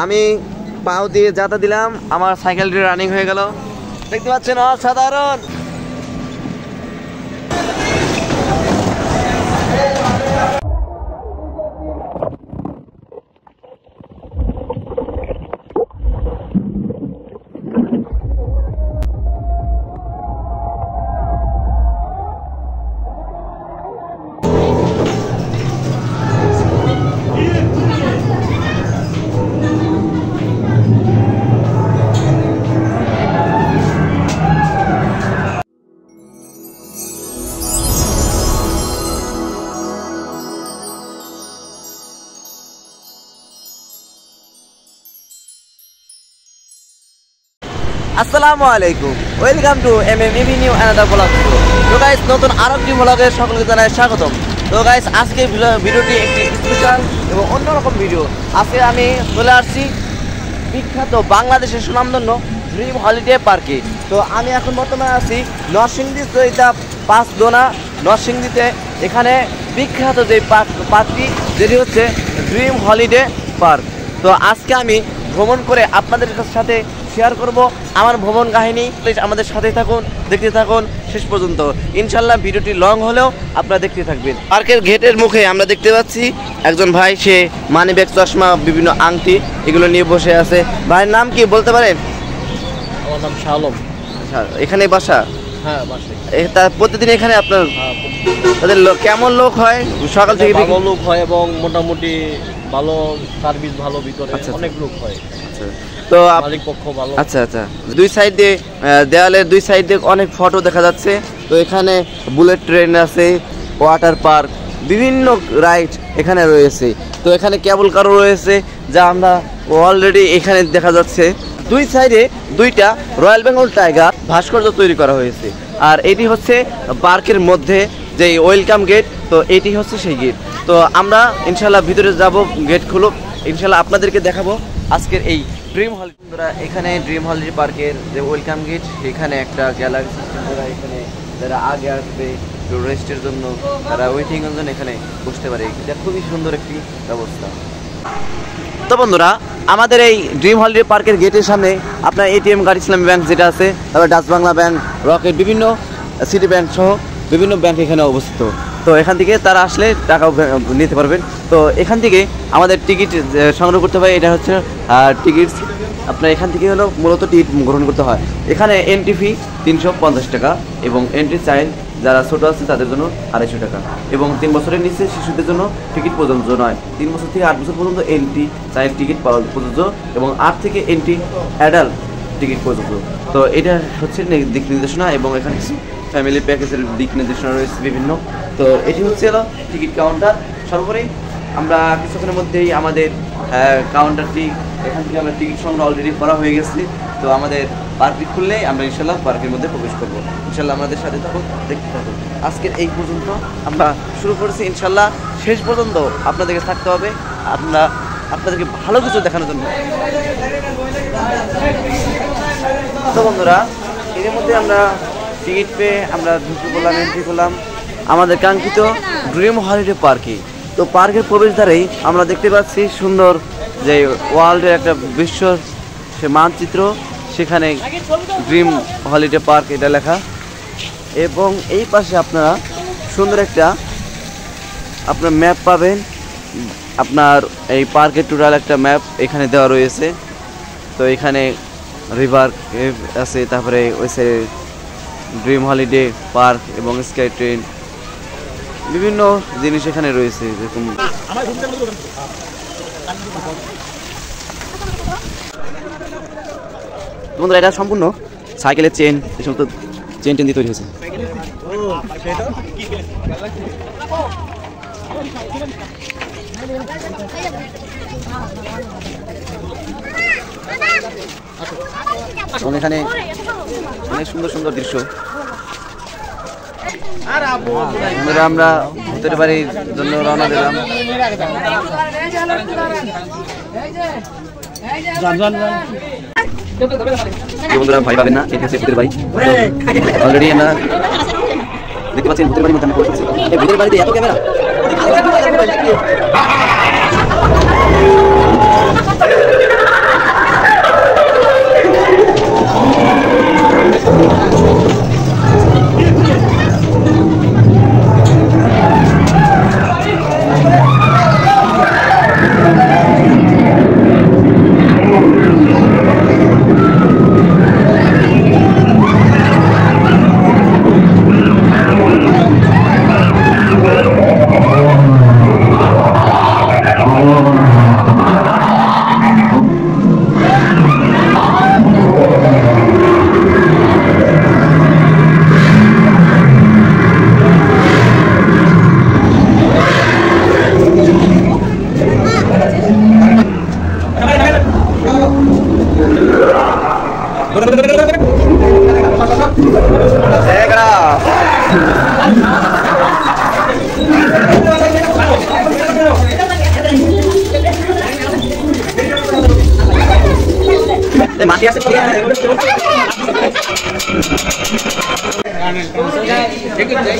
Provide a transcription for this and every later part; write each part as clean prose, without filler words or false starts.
আমি পাও দিয়ে যাতা দিলাম, আমার সাইকেলটি রানিং হয়ে গেল। দেখতে পাচ্ছেন অসাধারণ। আসসালামু আলাইকুম, welcome to MMEB new another blog. তো গাইস, নতুন আরেকটি ব্লগে সকলকে জানাই স্বাগতম। তো গাইস, আজকে ভিডিওটি একটি স্পেশাল এবং অন্যরকম ভিডিও। আজকে আমি চলে আসছি বিখ্যাত বাংলাদেশের সুনামধন্য ড্রিম হলিডে পার্কে। তো আমি এখন বর্তমানে আছি নরসিংদী চৈতা পাঁচদোনা নরসিংদীতে। এখানে বিখ্যাত যে পার্কটি, যেটি হচ্ছে ড্রিম হলিডে পার্ক। তো আজকে আমি ভ্রমণ করে আপনাদের সাথে শেয়ার করব আমার ভ্রমণ কাহিনী। প্লিজ আমাদের সাথেই থাকুন, দেখতে থাকুন শেষ পর্যন্ত। ইনশাল্লাহ ভিডিওটি লং হলেও আপনারা দেখতে থাকবেন। পার্কের গেটের মুখে আমরা দেখতে পাচ্ছি একজন ভাই, সে মানি ব্যাগ, চশমা, বিভিন্ন আংটি এগুলো নিয়ে বসে আছে। ভাইয়ের নাম কি বলতে পারেন? আমার নাম শালম। এখানে বাসা? হ্যাঁ, বাসা। তার প্রতিদিন এখানে আপনার তাদের কেমন লোক হয়? সকাল থেকে ভালো লোক হয় এবং মোটামুটি ভালো সার্ভিস, ভালো ভিতরে অনেক লোক হয়। তো মালিক পক্ষ ভালো। আচ্ছা আচ্ছা, দুই সাইডে দেওয়ালের দুই সাইডে অনেক ফটো দেখা যাচ্ছে। তো এখানে বুলেট ট্রেন আছে, ওয়াটার পার্ক, বিভিন্ন রাইড এখানে রয়েছে। তো এখানে কেবল কারও রয়েছে, যা আমরা অলরেডি এখানে দেখা যাচ্ছে। দুই সাইডে দুইটা রয়্যাল বেঙ্গল টাইগার ভাস্কর্য তৈরি করা হয়েছে। আর এটি হচ্ছে পার্কের মধ্যে যে ওয়েলকাম গেট। তো এটি হচ্ছে সেই গেট। তো আমরা ইনশাল্লাহ ভিতরে যাব, গেট খুলুক, ইনশাল্লাহ আপনাদেরকে দেখাবো আজকের এই ড্রিম হলিডে। এখানে ড্রিম হলিডে পার্কের যে ওয়েলকাম গেট, এখানে একটা গ্যালারি সিস্টেম করা। এখানে যারা আগে আসবে রেস্টের জন্য, তারা ওয়েটিংয়ের জন্য এখানে বসতে পারে। এটা খুবই সুন্দর একটি ব্যবস্থা। তো বন্ধুরা, আমাদের এই ড্রিম হলিডে পার্কের গেটের সামনে আপনার এটিএম কার্ড, ইসলামী ব্যাংক যেটা আছে, তারপর ডাচ বাংলা ব্যাংক, রকেট, বিভিন্ন সিটি ব্যাংক সহ বিভিন্ন ব্যাংক এখানে অবস্থিত। তো এখান থেকে তারা আসলে টাকাও নিতে পারবেন। তো এখান থেকে আমাদের টিকিট সংগ্রহ করতে হয়। এটা হচ্ছে টিকিট। আপনার এখান থেকে হলো মূলত টিকিট গ্রহণ করতে হয়। এখানে এন্ট্রি ফি 350 টাকা এবং এন্ট্রি চাইল্ড যারা ছোটো আছে তাদের জন্য 250 টাকা। এবং 3 বছরের নিচে শিশুদের জন্য টিকিট প্রযোজ্য নয়। 3 বছর থেকে 8 বছর পর্যন্ত এন্ট্রি চাইল্ড টিকিট প্রযোজ্য এবং 8 থেকে এন্ট্রি অ্যাডাল্ট টিকিট প্রযোজ্য। তো এটা হচ্ছে দিক নির্দেশনা এবং এখানে ফ্যামিলি প্যাকেজের দিক নির্দেশনা রয়েছে বিভিন্ন। তো এটি হচ্ছে টিকিট কাউন্টার। সর্বোপরি আমরা কিছুক্ষণের মধ্যেই আমাদের কাউন্টারটি, এখান থেকে আমরা টিকিট সংগ্রহ অলরেডি করা হয়ে গেছি। তো আমাদের পার্কটি খুললেই আমরা ইনশাল্লাহ পার্কের মধ্যে প্রবেশ করবো। ইনশাল্লাহ আমাদের সাথে থাকুন, দেখতে থাকুন। আজকের এই পর্যন্ত আমরা শুরু করেছি, ইনশাল্লাহ শেষ পর্যন্ত আপনাদেরকে থাকতে হবে, আপনাদেরকে ভালো কিছু দেখানোর জন্য। তো বন্ধুরা, এর মধ্যে আমরা টিকিট পেয়ে আমরা ঢুকে পড়লাম, এন্ট্রি করলাম আমাদের কাঙ্ক্ষিত ড্রিম হলিডে পার্কে। তো পার্কের প্রবেশদ্বারেই আমরা দেখতে পাচ্ছি সুন্দর যে ওয়ার্ল্ডের একটা বিশ্ব সে মানচিত্র, সেখানে ড্রিম হলিডে পার্ক এটা লেখা। এবং এই পাশে আপনারা সুন্দর একটা আপনার ম্যাপ পাবেন। আপনার এই পার্কের টোটাল একটা ম্যাপ এখানে দেওয়া রয়েছে। তো এখানে রিভার আছে, তারপরে ওই সাইডে ড্রিম হলিডে পার্ক এবং স্কাই ট্রেন, বিভিন্ন জিনিস এখানে রয়েছে। যেরকম বন্ধুরা, এটা সম্পূর্ণ সাইকেলের চেন, এই সমস্ত চেন টেন দিয়ে তৈরি হয়েছে। এখানে অনেক সুন্দর সুন্দর দৃশ্য। আমরা ভূতের বাড়ির জন্য রওনা দিলাম। বন্ধুরা, ভয় পাবেন না, এটা হচ্ছে ভূতের বাড়ি। অলরেডি আমরা দেখতে পাচ্ছেন ভূতের বাড়ির মধ্যে আমরা পৌঁছেছি। এই ভূতের বাড়িতে এত ক্যামেরা।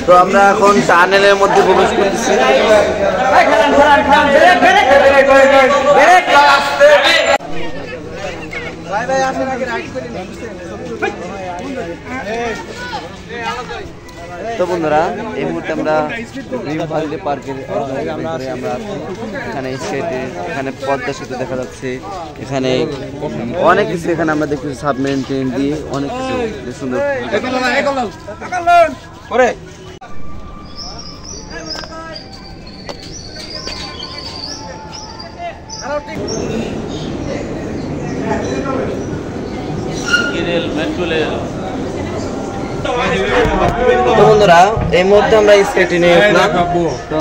তো আমরা এখন টানেলের মধ্যে প্রবেশ করতেছি। তো বন্ধুরা, এই মুহূর্তে আমরা পার্কের আমরা এখানে স্কেটে, এখানে পদ্মা সেতু দেখা যাচ্ছে, এখানে অনেক কিছু, এখানে আমরা দেখতেছি সাবমেরিন ট্রেন দিয়ে অনেক কিছু সুন্দর। তো বন্ধুরা, এই মুহূর্তে আমরা স্কেটে নিয়ে উঠলাম। তো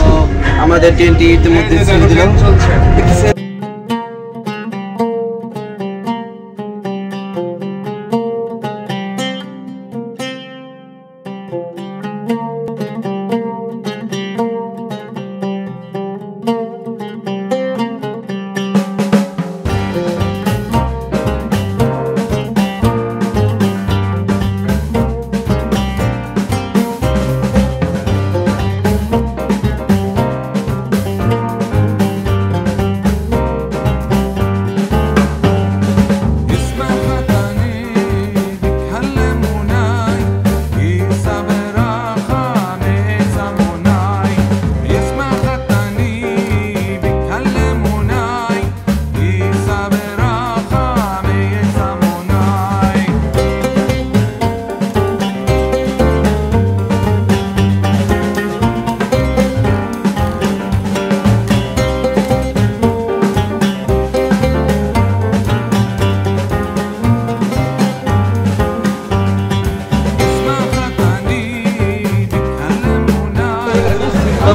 আমাদের ট্রেনটি ইতিমধ্যে ছেড়ে দিল।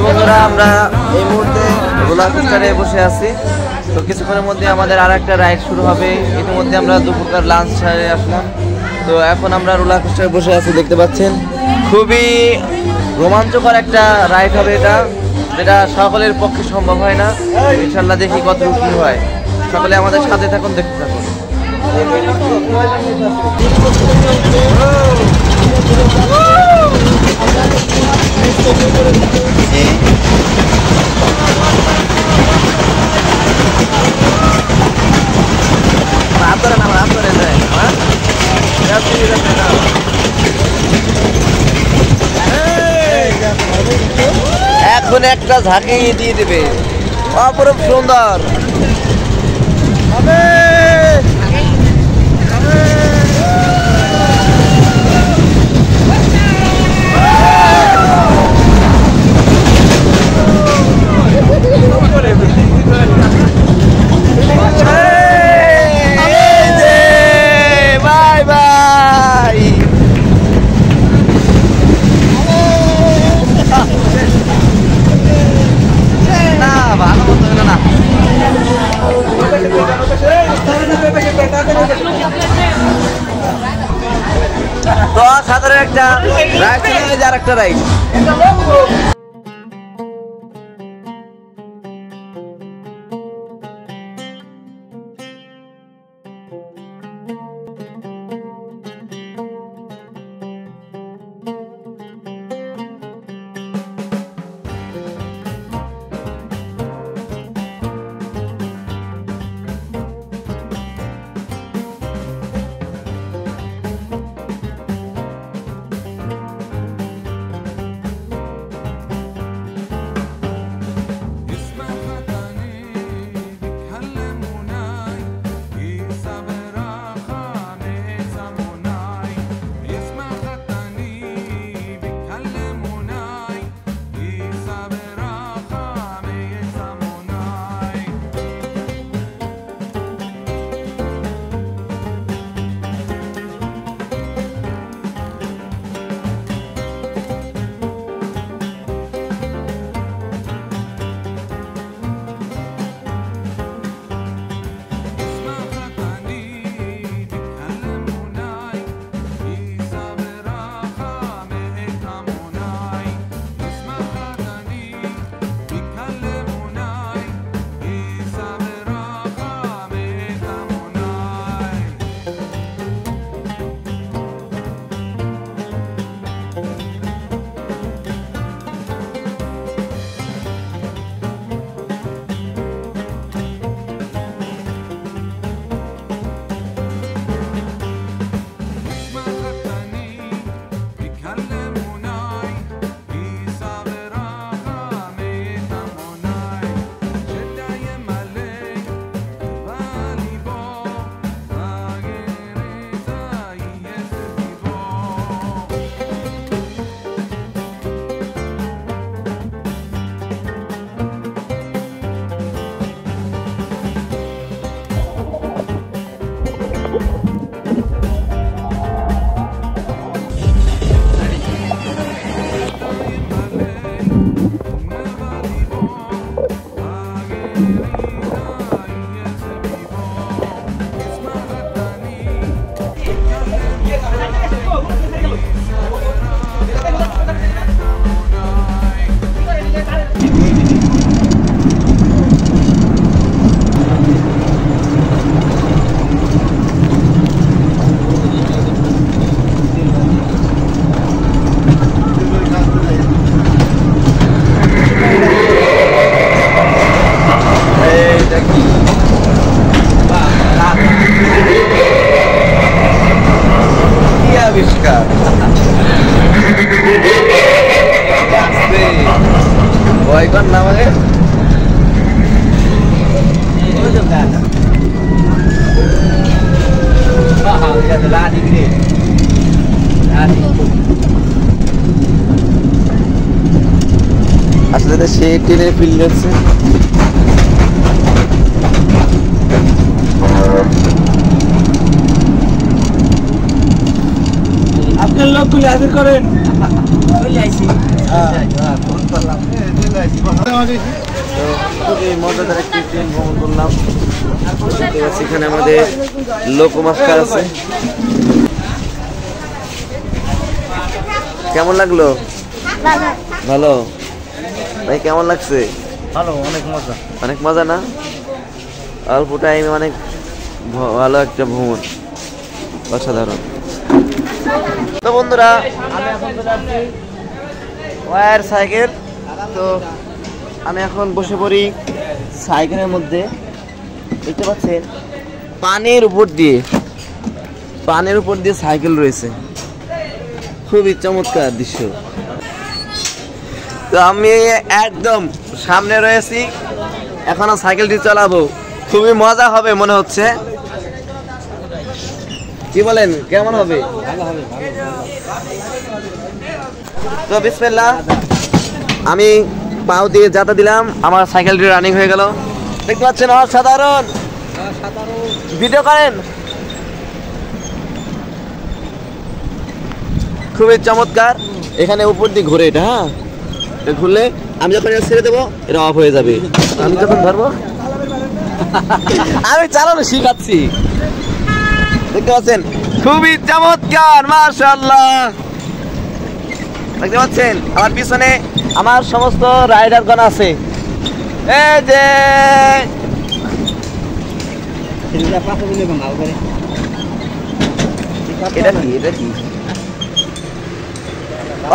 বন্ধুরা, আমরা এই মুহূর্তে রোলার কোস্টারে বসে আছি। তো কিছুক্ষণের মধ্যে আমাদের আর একটা রাইড শুরু হবে। ইতিমধ্যে আমরা দুপুরকার লাঞ্চ সারে আসলাম। তো এখন আমরা রোলার কোস্টারে বসে আছি, দেখতে পাচ্ছেন। খুবই রোমাঞ্চকর একটা রাইড হবে এটা, যেটা সকলের পক্ষে সম্ভব হয় না। ইনশাল্লাহ দেখি কতটুকু কি হয়। সকলে আমাদের সাথে থাকুন, দেখতে থাকুন। এখন একটা ঝাঁকি দিয়ে দেবে, অপরূপ সুন্দর। Bye bye. না, ভালো মতো হলো না। তো সাধারণ একটা রাইড ছিল, আর একটা রাইড। আসলে সে টেনে ফিল যাচ্ছে। আপনার লোকগুলি হাজির করেন। খুবই মজাদার একটি ট্রেন ভ্রমণ করলাম। সেখানে আমাদের লোকমাস্টার আছে। কেমন লাগলো? ভালো ভাই, কেমন লাগছে? ভালো, অনেক মজা। অনেক মজা না? অল্প টাইমে অনেক ভালো একটা ভ্রমণ, অসাধারণ। তো বন্ধুরা, আমি এখন যাচ্ছি ওয়ার সাইকেল। তো আমি এখন বসে পড়ি সাইকেলের মধ্যে। দেখতে পাচ্ছেন পানির উপর দিয়ে সাইকেল রয়েছে। খুবই চমৎকার দৃশ্য। তো আমি একদম সামনে রয়েছি, এখনো সাইকেলটি চালাবো। খুবই মজা হবে মনে হচ্ছে। কি বলেন, কেমন হবে? তো বিসমিল্লাহ, আমি পাও দিয়ে যাতা দিলাম, আমার সাইকেলটি রানিং হয়ে গেল। দেখতে পাচ্ছেন অসাধারণ। ভিডিও করেন। খুবই চমৎকার। এখানে উপর দিয়ে ঘুরে এটা, হ্যাঁ, এটা ঘুরলে আমি যখন এটা ছেড়ে দেবো এটা অফ হয়ে যাবে। আমি যখন ধরবো, আমি চালানো শিখাচ্ছি। দেখতে পাচ্ছেন খুবই চমৎকার, মাশাআল্লাহ। দেখতে পাচ্ছেন আমার পিছনে আমার সমস্ত রাইডারগণ আছে। এই যে এটা কি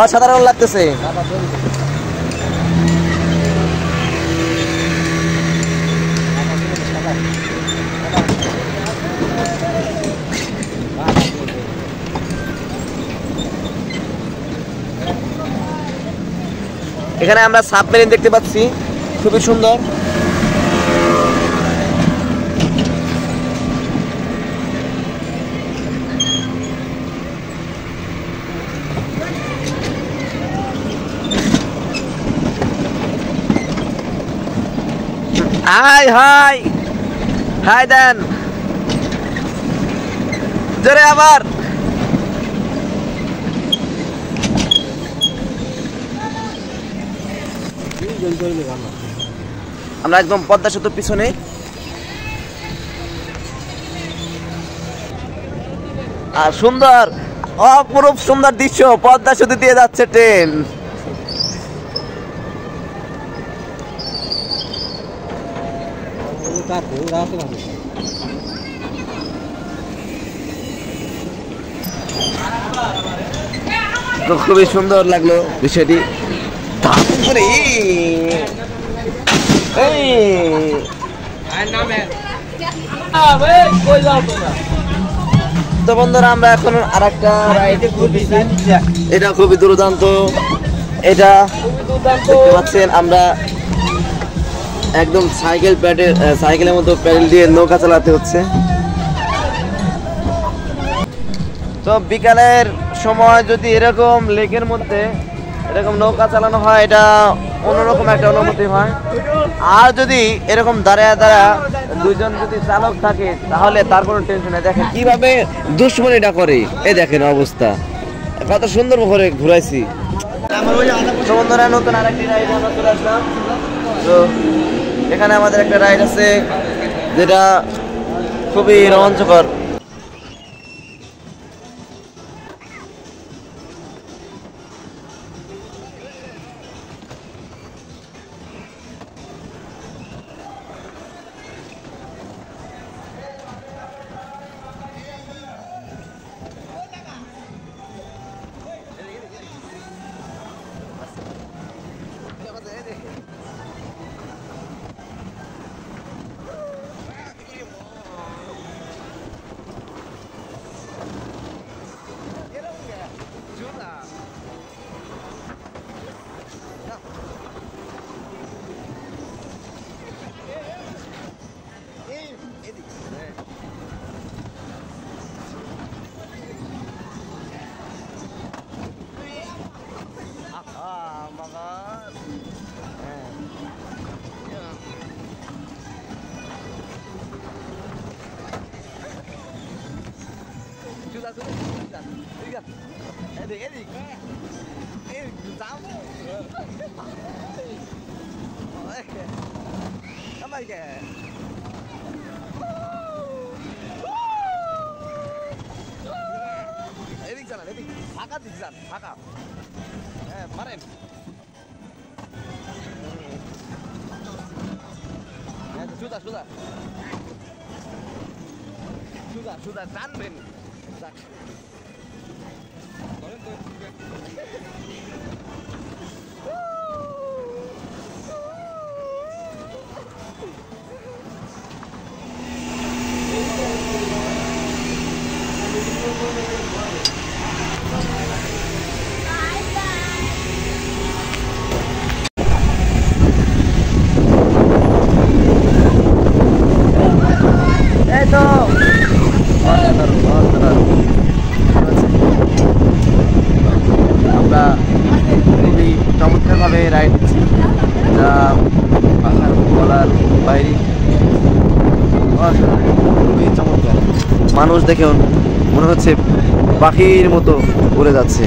অসাধারণ লাগতেছে। এখানে আমরা সাবমেরিন দেখতে পাচ্ছি, খুবই সুন্দর। হাই হাই হাই দেন জোরে আবার। আমরা একদম পদ্মা সেতুর পিছনে। আর সুন্দর, অপরূপ সুন্দর দৃশ্য, পদ্মা সেতু দিয়ে যাচ্ছে ট্রেন। তো খুবই সুন্দর লাগলো বিষয়টি। তো বন্ধুরা, আমরা এখন আর একটা রাইডে ঘুরতেছি। এটা খুবই দুর্দান্ত। এটা দেখতে পাচ্ছেন আমরা একদম সাইকেলের মতো প্যাডেল দিয়ে নৌকা চালাতে হচ্ছে। তো বিকালের সময় যদি এরকম লেকের মধ্যে এরকম নৌকা চালানো হয়, এটা অন্যরকম একটা অনুভূতি হয়। আর যদি এরকম দাঁড়ায় দুইজন যদি চালক থাকে, তাহলে তার কোনো টেনশন নেই। দেখেন কিভাবে দুশ্মনীটা করে, এই দেখেন অবস্থা, কত সুন্দর করে ঘুরাইছি। তো বন্ধুরা, নতুন আরেকটি রাইড আমরা চলে আসলাম। তো এখানে আমাদের একটা রাইড আছে যেটা খুবই রোমাঞ্চকর। টানবেন আমরা খুবই চমৎকারভাবে রাইড দিচ্ছি, যা ভাষার বলার বাইরে। খুবই চমৎকার, মানুষ দেখেও মনে হচ্ছে পাখির মতো উড়ে যাচ্ছে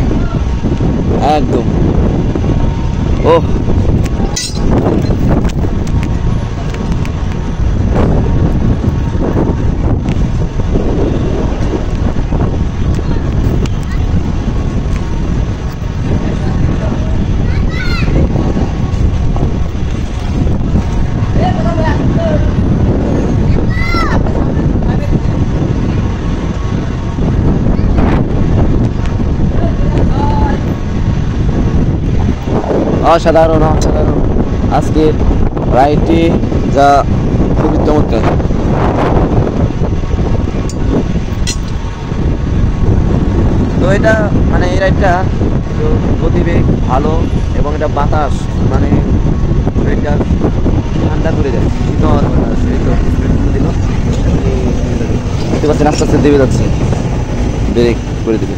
একদম। ওহ, অসাধারণ অসাধারণ আজকের রাইডটি, যা খুবই চমৎকার। তো এটা মানে এই রাইডটা গতিবেগ ভালো এবং এটা বাতাস মানে শরীরটা ঠান্ডা করে দেয়, শীতল দিল। দেখতে পাচ্ছেন আস্তে আস্তে দেবে যাচ্ছে, ব্রেক করে দেবে।